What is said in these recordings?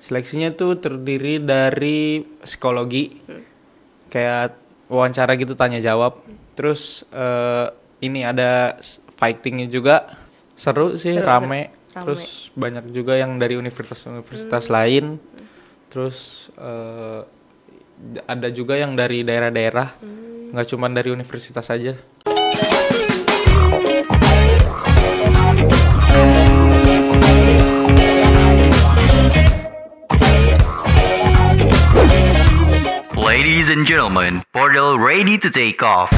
Seleksinya tuh terdiri dari psikologi, kayak wawancara gitu tanya jawab. Terus ini ada fightingnya juga, seru sih, rame. Terus banyak juga yang dari universitas-universitas lain. Terus ada juga yang dari daerah-daerah, nggak cuma dari universitas saja. Ladies and gentlemen, portal ready to take off.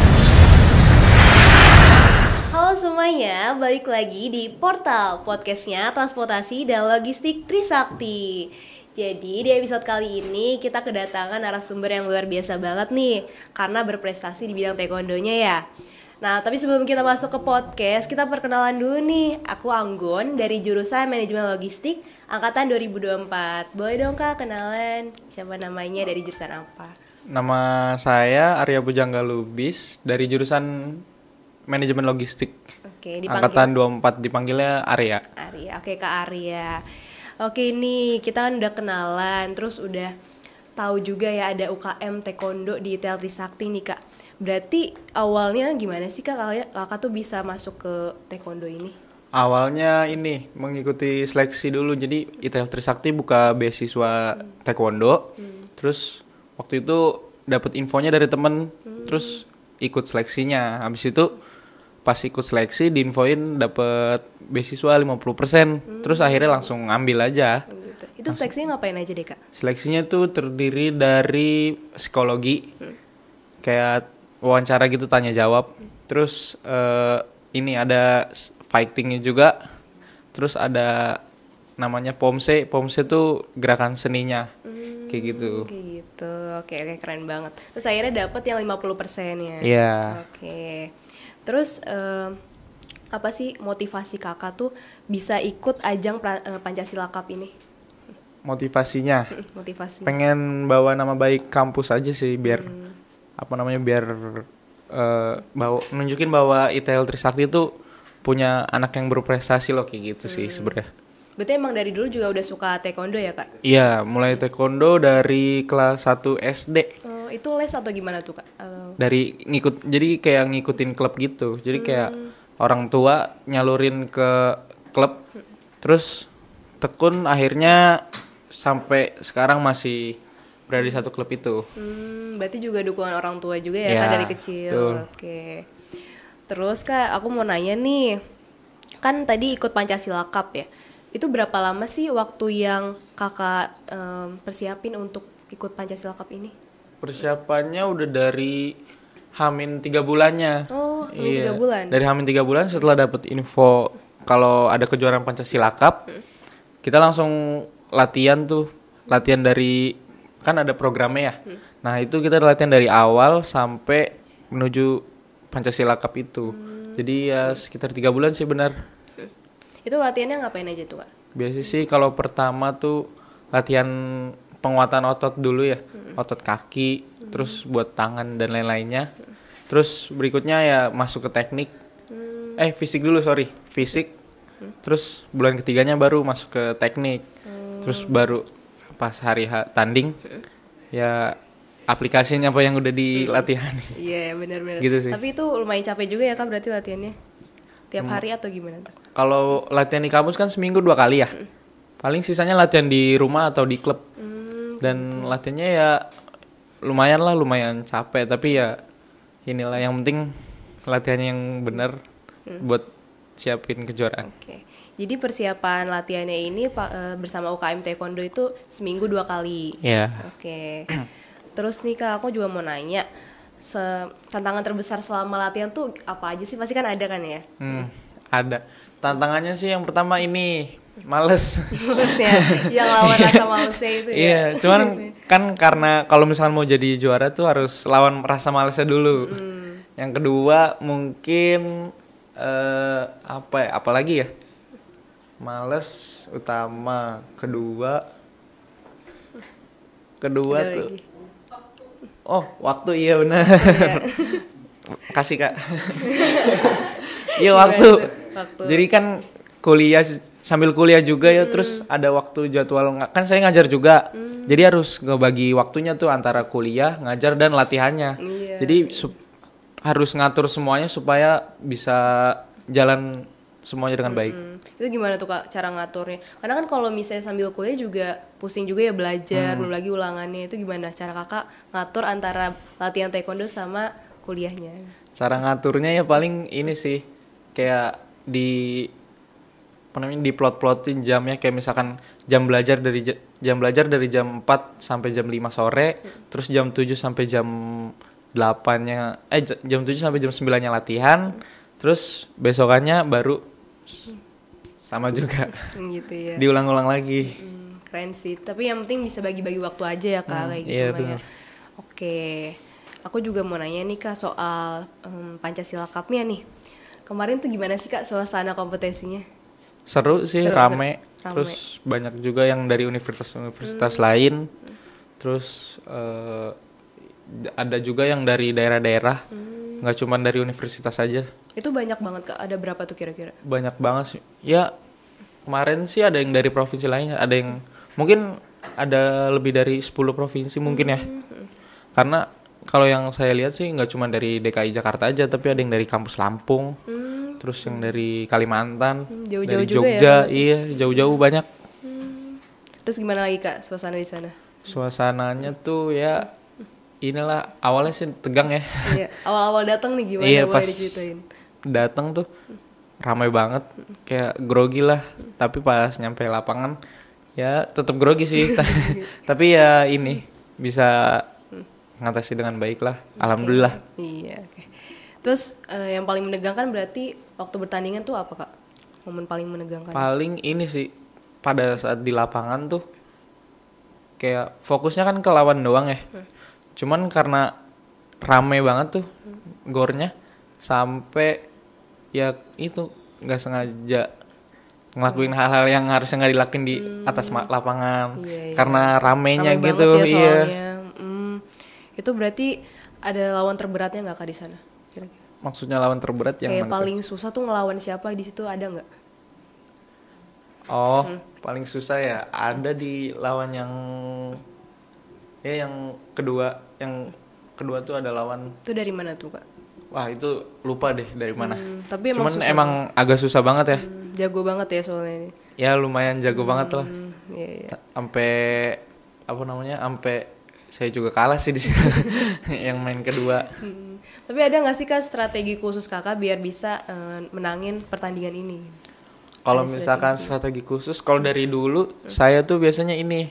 Halo semuanya, balik lagi di Portal, podcastnya transportasi dan logistik Trisakti. Jadi di episode kali ini kita kedatangan narasumber yang luar biasa banget nih, karena berprestasi di bidang taekwondonya ya. Nah, tapi sebelum kita masuk ke podcast, kita perkenalan dulu nih. Aku Anggun dari jurusan Manajemen Logistik angkatan 2024. Boleh dong Kak kenalan siapa namanya, dari jurusan apa? Nama saya Arya Bujangga Lubis dari jurusan Manajemen Logistik. Oke, Angkatan 24, dipanggilnya Arya. Arya, oke Kak Arya. Oke nih, kita kan udah kenalan, terus udah tahu juga ya ada UKM Taekwondo di ITL Trisakti nih Kak. Berarti awalnya gimana sih kakak tuh bisa masuk ke Taekwondo ini? Awalnya ini mengikuti seleksi dulu, jadi ITL Trisakti buka beasiswa Taekwondo. Terus waktu itu dapat infonya dari temen, terus ikut seleksinya. Habis itu pas ikut seleksi diinfoin dapat beasiswa 50%. Terus akhirnya langsung ngambil aja. Gitu. Itu seleksinya ngapain aja deh Kak? Seleksinya tuh terdiri dari psikologi, kayak wawancara gitu tanya jawab. Terus ini ada fightingnya juga. Terus ada namanya pomse. Pomse tuh gerakan seninya. Kayak gitu. Kayak gitu. Oke, keren banget. Terus akhirnya dapet yang 50%-nya. Iya. Oke. Terus apa sih motivasi kakak tuh bisa ikut ajang Pancasila Cup ini? Motivasinya Motivasi. pengen bawa nama baik kampus aja sih, biar biar nunjukin bahwa ITL Trisakti itu punya anak yang berprestasi loh, kayak gitu sih sebenarnya. Berarti emang dari dulu juga udah suka taekwondo ya Kak? Iya, mulai taekwondo dari kelas 1 SD. Itu les atau gimana tuh Kak? Dari jadi kayak ngikutin klub gitu. Jadi kayak orang tua nyalurin ke klub, terus tekun akhirnya sampai sekarang masih berada di satu klub itu. Berarti juga dukungan orang tua juga ya Kak dari kecil. Betul. Oke. Terus Kak, aku mau nanya nih, kan tadi ikut Pancasila Cup ya. Itu berapa lama sih waktu yang kakak persiapin untuk ikut Pancasila Cup ini? Persiapannya udah dari Hamin 3 bulannya. Oh, Hamin 3 bulan? Dari Hamin 3 bulan setelah dapat info kalau ada kejuaraan Pancasila Cup, kita langsung latihan tuh. Latihan dari, kan ada programnya ya. Nah itu kita latihan dari awal sampai menuju Pancasila Cup itu. Jadi ya sekitar 3 bulan sih benar. Itu latihannya ngapain aja tuh Kak? Biasanya sih kalau pertama tuh latihan penguatan otot dulu ya, otot kaki, terus buat tangan dan lain-lainnya. Terus berikutnya ya masuk ke teknik, fisik dulu, fisik. Terus bulan ketiganya baru masuk ke teknik. Terus baru pas hari tanding, ya aplikasinya apa yang udah dilatihan. Iya benar-benar. Gitu sih. Tapi itu lumayan capek juga ya Kak berarti latihannya? Tiap hari atau gimana tuh? Kalau latihan di kampus kan seminggu 2 kali ya. Paling sisanya latihan di rumah atau di klub. Dan latihannya ya lumayan capek, tapi ya inilah yang penting latihan yang benar buat siapin kejuaraan. Oke. Jadi persiapan latihannya ini bersama UKM Taekwondo itu seminggu 2 kali. Iya. Oke. Terus nih Kak, aku juga mau nanya, tantangan terbesar selama latihan tuh apa aja sih? Pasti kan ada kan ya? Ada. Tantangannya sih yang pertama ini males. Malesnya, yang lawan rasa malesnya itu ya. Iya, cuman kan karena kalau misalnya mau jadi juara tuh harus lawan rasa malesnya dulu. Yang kedua mungkin apalagi ya? Males utama. Kedua tuh lagi. Waktu, iya benar. Kasih Kak. Iya waktu. Jadi kan sambil kuliah juga ya, terus ada waktu jadwal kan saya ngajar juga. Jadi harus ngebagi waktunya tuh antara kuliah, ngajar dan latihannya. Iya. Jadi harus ngatur semuanya supaya bisa jalan semuanya dengan baik. Itu gimana tuh Kak cara ngaturnya? Karena kan kalau misalnya sambil kuliah juga pusing juga ya belajar, belum lagi ulangannya. Itu gimana cara Kakak ngatur antara latihan taekwondo sama kuliahnya? Cara ngaturnya ya paling ini sih, kayak diplot-plotin jamnya, kayak misalkan jam belajar dari jam 4 sampai jam 5 sore, terus jam 7 sampai jam 8-nya jam 7 sampai jam 9-nya latihan, terus besokannya baru sama juga. Gitu ya. Diulang-ulang lagi. Keren sih. Tapi yang penting bisa bagi-bagi waktu aja ya Kak kayak gitu iya, mah ya. bener. Oke. Aku juga mau nanya nih Kak soal Pancasila Cup-nya nih. Kemarin tuh gimana sih Kak suasana kompetisinya? Seru sih, Seru. rame. Terus banyak juga yang dari universitas-universitas lain. Terus ada juga yang dari daerah-daerah. Nggak cuma dari universitas aja. Itu banyak banget Kak. Ada berapa tuh kira-kira? Banyak banget sih. Ya, kemarin sih ada yang dari provinsi lain, ada yang mungkin ada lebih dari 10 provinsi mungkin ya. Karena kalau yang saya lihat sih nggak cuma dari DKI Jakarta aja, tapi ada yang dari kampus Lampung, terus yang dari Kalimantan, Jauh-jauh dari juga Jogja, ya, iya jauh-jauh banyak. Terus gimana lagi Kak suasana di sana? Suasananya tuh ya inilah, awalnya sih tegang ya. Iya, awal-awal datang nih gimana Iya, boleh pas diceritain? datang tuh ramai banget, kayak grogi lah. Tapi pas nyampe lapangan ya tetap grogi sih. Tapi ya ini bisa ngatasi dengan baik lah, alhamdulillah. Iya, oke. Terus yang paling menegangkan berarti waktu bertandingan tuh apa Kak? Momen paling menegangkan? Paling ini sih pada saat di lapangan tuh kayak fokusnya kan ke lawan doang ya. Cuman karena rame banget tuh gornya, sampai ya itu nggak sengaja ngelakuin hal-hal yang harusnya nggak dilakuin di atas lapangan. Iya. Karena ramenya Rame gitu. banget ya Iya. soalnya. Itu berarti ada lawan terberatnya nggak Kak di sana? Kira-kira? Maksudnya lawan terberat yang Kayak mana tuh? paling susah tuh ngelawan siapa di situ ada nggak? Oh, paling susah ya ada di lawan yang yang kedua tuh ada lawan, Itu dari mana tuh Kak? wah itu lupa deh dari mana. Tapi emang Cuman susah. emang agak susah banget ya. Jago banget ya soalnya ini. Ya lumayan jago banget lah. Iya, iya. Sampai sampai saya juga kalah sih di situ. Yang main kedua. Tapi ada nggak sih Kak strategi khusus Kakak biar bisa menangin pertandingan ini? Kalau Ada misalkan strategi khusus, kalau dari dulu saya tuh biasanya ini,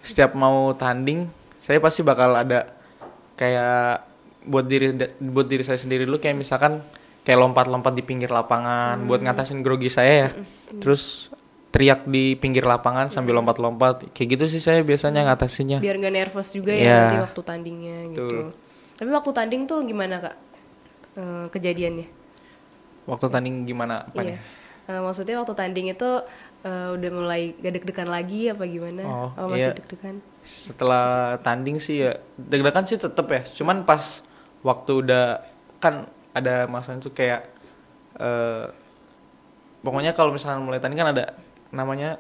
setiap mau tanding saya pasti bakal ada kayak buat diri saya sendiri dulu, kayak misalkan kayak lompat-lompat di pinggir lapangan buat ngatasin grogi saya ya. Terus teriak di pinggir lapangan sambil lompat-lompat, kayak gitu sih saya biasanya ngatasinnya. Biar nggak nervous juga ya Iya. nanti waktu tandingnya gitu. Betul. Tapi waktu tanding tuh gimana Kak kejadiannya? Waktu tanding gimana apanya? Iya. Maksudnya waktu tanding itu udah mulai gak deg-degan lagi apa gimana? Oh, Apa masih iya. deg-degan? Setelah tanding sih ya deg-degan sih tetep ya. Cuman pas waktu udah, kan ada masanya tuh kayak pokoknya kalau misalnya mulai tanding kan ada namanya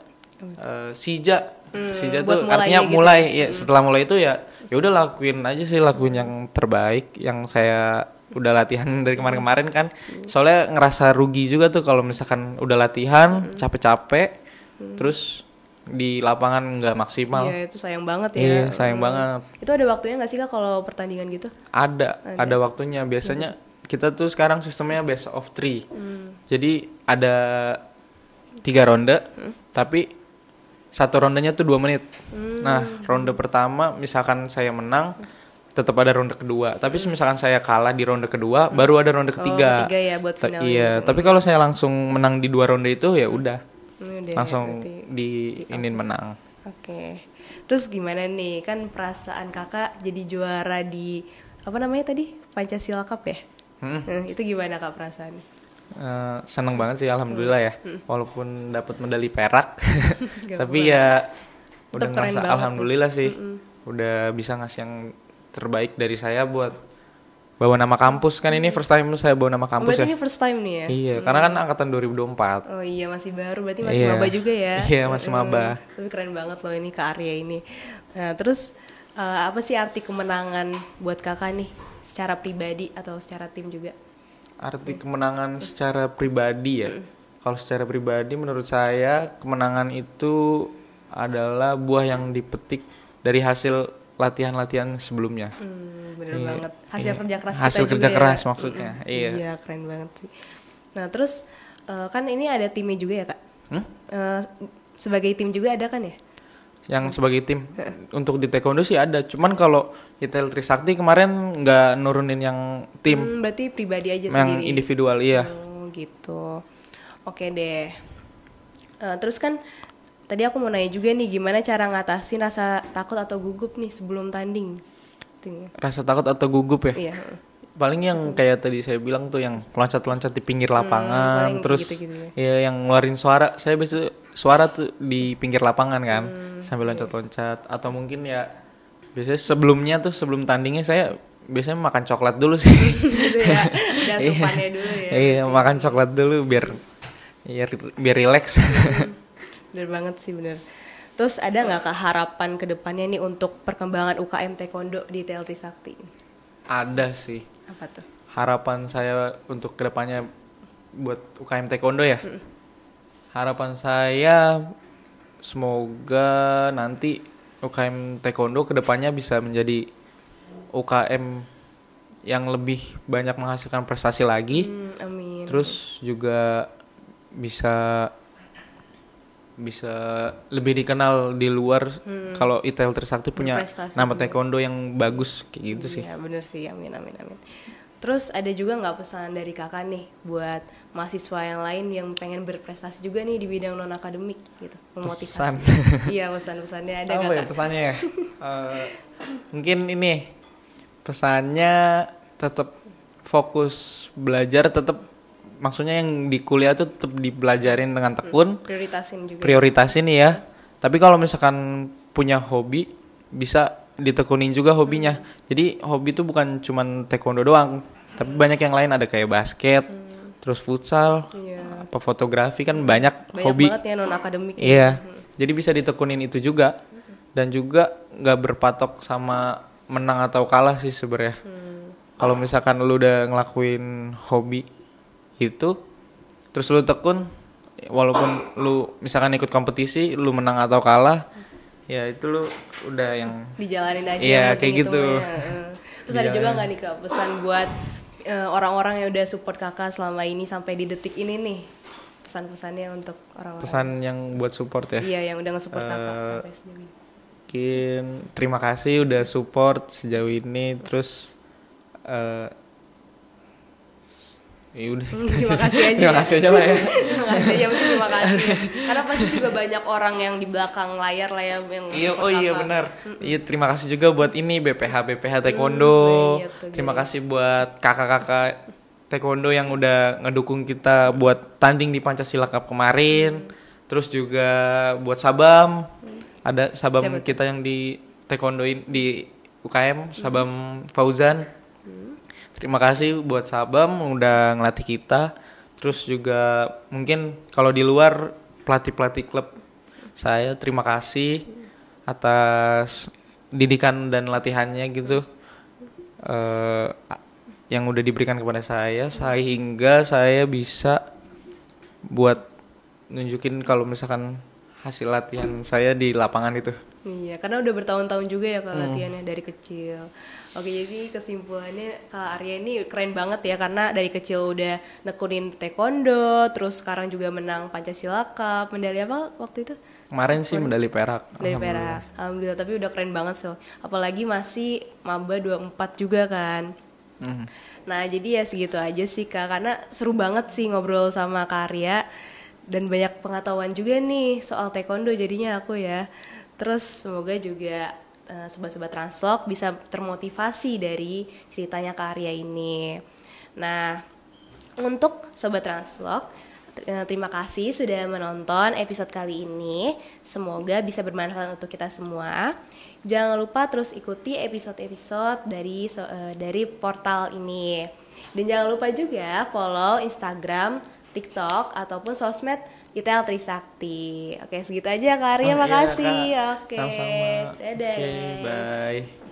sija. Sija buat tuh artinya mulainya gitu. mulai ya. Setelah mulai itu ya udah lakuin aja sih, lakuin yang terbaik yang saya udah latihan dari kemarin-kemarin kan. Soalnya ngerasa rugi juga tuh kalau misalkan udah latihan capek-capek terus di lapangan nggak maksimal. Iya itu sayang banget ya. Iya, sayang banget. Itu ada waktunya nggak sih Kak kalau pertandingan gitu? Ada waktunya. Biasanya kita tuh sekarang sistemnya best of 3. Jadi ada 3 ronde, tapi satu rondenya tuh 2 menit. Nah, ronde pertama misalkan saya menang, tetap ada ronde kedua. Tapi misalkan saya kalah di ronde kedua, baru ada ronde ketiga. Ketiga ya buat finalnya. Iya, itu. tapi kalau saya langsung menang di 2 ronde itu ya udah Udah, langsung berarti. diinin menang. Oke. Terus gimana nih? Kan perasaan Kakak jadi juara di apa namanya tadi? Pancasila Cup ya? Itu gimana Kak perasaan? Seneng banget sih, alhamdulillah ya. Walaupun dapat medali perak, Gak tapi ya udah Tetep keren ngerasa banget alhamdulillah sih. Udah bisa ngasih yang terbaik dari saya buat bawa nama kampus kan, ini first time saya bawa nama kampus Berarti ya. ini first time nih ya? Iya, karena kan angkatan 2024. Oh iya, masih baru, berarti masih Iya. maba juga ya? Iya, masih maba. Tapi keren banget loh ini Kak Arya ini. Nah terus apa sih arti kemenangan buat kakak nih? Secara pribadi atau secara tim juga? Arti kemenangan secara pribadi ya. Kalau secara pribadi menurut saya kemenangan itu adalah buah yang dipetik dari hasil latihan-latihan sebelumnya. Bener Iya, banget. Hasil iya. kerja keras Hasil kita kerja juga keras ya? maksudnya, iya. Iya, keren banget sih. Nah terus kan ini ada timnya juga ya Kak? Sebagai tim juga ada kan ya? Yang sebagai tim untuk di taekwondo sih ada, cuman kalau ITL Trisakti kemarin nggak nurunin yang tim, Berarti pribadi aja yang sendiri? individual, iya. Oh gitu. Oke deh. Terus kan tadi aku mau nanya juga nih, gimana cara ngatasin rasa takut atau gugup nih sebelum tanding? Rasa takut atau gugup ya? Iya. Paling yang kayak tadi saya bilang tuh yang loncat-loncat di pinggir lapangan, paling terus gitu-gitu ya yang ngeluarin suara. Saya biasa suara tuh di pinggir lapangan kan, sambil loncat-loncat. Atau mungkin ya biasanya sebelumnya tuh sebelum tandingnya saya biasanya makan coklat dulu sih. Gitu ya. Udah asupannya dulu ya. Iya, makan coklat dulu biar rileks. Bener banget sih, bener. Terus ada nggak Kak harapan kedepannya nih untuk perkembangan UKM Taekwondo di TL Trisakti? Ada sih. Apa tuh? Harapan saya untuk kedepannya buat UKM Taekwondo ya. Harapan saya semoga nanti UKM Taekwondo kedepannya bisa menjadi UKM yang lebih banyak menghasilkan prestasi lagi. Amin. Terus juga bisa lebih dikenal di luar. Kalau ITL Trisakti punya Berprestasi nama juga. taekwondo yang bagus kayak gitu sih. Iya bener sih, amin. Terus ada juga nggak pesan dari kakak nih buat mahasiswa yang lain yang pengen berprestasi juga nih di bidang non akademik gitu, memotivasi? Pesan. Iya, pesan-pesannya ada Apa nggak ya Kak? pesannya ya? Mungkin ini pesannya tetap fokus belajar, tetap maksudnya yang di kuliah tuh tetap dipelajarin dengan tekun, Prioritasin juga. prioritasin ya. Tapi kalau misalkan punya hobi bisa ditekunin juga hobinya. Jadi hobi tuh bukan cuman taekwondo doang, tapi banyak yang lain, ada kayak basket, terus futsal, Iya. apa fotografi, kan banyak Banyak hobi. banget ya non akademik. Iya. Jadi bisa ditekunin itu juga, dan juga nggak berpatok sama menang atau kalah sih sebenarnya. Kalau misalkan lu udah ngelakuin hobi itu, terus lu tekun, walaupun lu misalkan ikut kompetisi, lu menang atau kalah, ya itu lu udah yang Dijalanin aja. Iya, yang penting kayak gitu. Terus ada juga nggak nih Kak pesan buat orang-orang yang udah support kakak selama ini sampai di detik ini nih, pesan-pesannya untuk orang-orang? pesan yang buat support ya. Iya, yang udah nge-support kakak sampai sejauh ini. Mungkin terima kasih udah support sejauh ini, terus ya udah. Terima kasih aja. Terima kasih aja lah ya. Terima kasih aja, mungkin terima kasih. Karena pasti juga banyak orang yang di belakang layar lah yang Iya, support oh iya kakak. benar. Iya, terima kasih juga buat ini BPH Taekwondo. iya tuh, Terima guys. kasih buat kakak-kakak Taekwondo yang udah ngedukung kita buat tanding di Pancasila Cup kemarin. Terus juga buat Sabam. Ada Sabam Siapa tuh? kita yang di Taekwondoin di UKM, Sabam Fauzan. Terima kasih buat Sabam udah ngelatih kita. Terus juga mungkin kalau di luar pelatih-pelatih klub saya terima kasih atas didikan dan latihannya gitu, yang udah diberikan kepada saya sehingga saya bisa buat nunjukin kalau misalkan hasil latihan saya di lapangan itu. Iya, karena udah bertahun-tahun juga ya Kak latihannya dari kecil. Oke, jadi kesimpulannya Kak Arya ini keren banget ya, karena dari kecil udah nekunin taekwondo, terus sekarang juga menang Pancasila Cup. Medali apa waktu itu? Kemarin sih medali perak. Dari perak. Alhamdulillah, tapi udah keren banget sih. Apalagi masih maba 24 juga kan. Nah, jadi ya segitu aja sih Kak, karena seru banget sih ngobrol sama Kak Arya. Dan banyak pengetahuan juga nih soal taekwondo jadinya aku ya. Terus semoga juga sobat-sobat Translog bisa termotivasi dari ceritanya Kak Arya ini. Nah, untuk sobat Translog, Terima kasih sudah menonton episode kali ini. Semoga bisa bermanfaat untuk kita semua. Jangan lupa terus ikuti episode-episode dari portal ini. Dan jangan lupa juga follow Instagram, TikTok ataupun sosmed ITL Trisakti. Oke, segitu aja Kak Arya, makasih. Kak. Oke. Sama-sama. Dadah. Oke, bye.